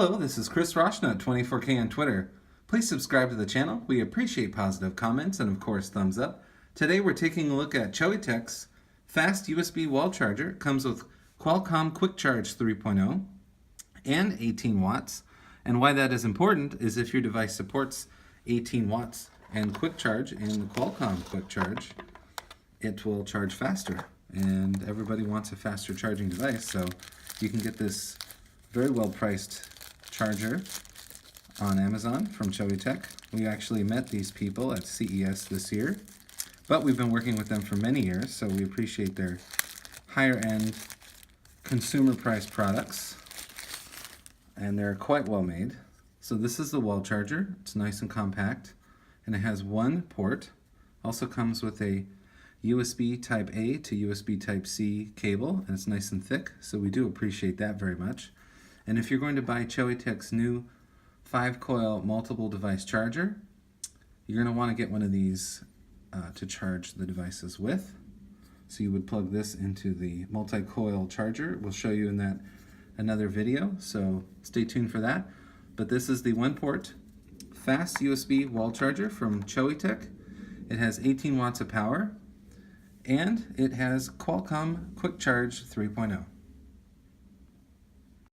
Hello, this is Chris Roshnut24K on Twitter. Please subscribe to the channel. We appreciate positive comments and of course thumbs up. Today we're taking a look at Choetech's fast USB wall charger. It comes with Qualcomm Quick Charge 3.0 and 18 watts. And why that is important is if your device supports 18 watts and quick charge in the Qualcomm Quick Charge, it will charge faster. And everybody wants a faster charging device, so you can get this very well priced charger on Amazon from Choetech. We actually met these people at CES this year, but we've been working with them for many years, so we appreciate their higher end consumer priced products, and they're quite well made. So this is the wall charger. It's nice and compact, and it has one port. Also comes with a USB Type A to USB Type C cable, and it's nice and thick, so we do appreciate that very much. And if you're going to buy Choetech's new 5-coil multiple device charger, you're going to want to get one of these to charge the devices with. So you would plug this into the multi-coil charger. We'll show you in that another video, so stay tuned for that. But this is the one-port fast USB wall charger from Choetech. It has 18 watts of power, and it has Qualcomm Quick Charge 3.0.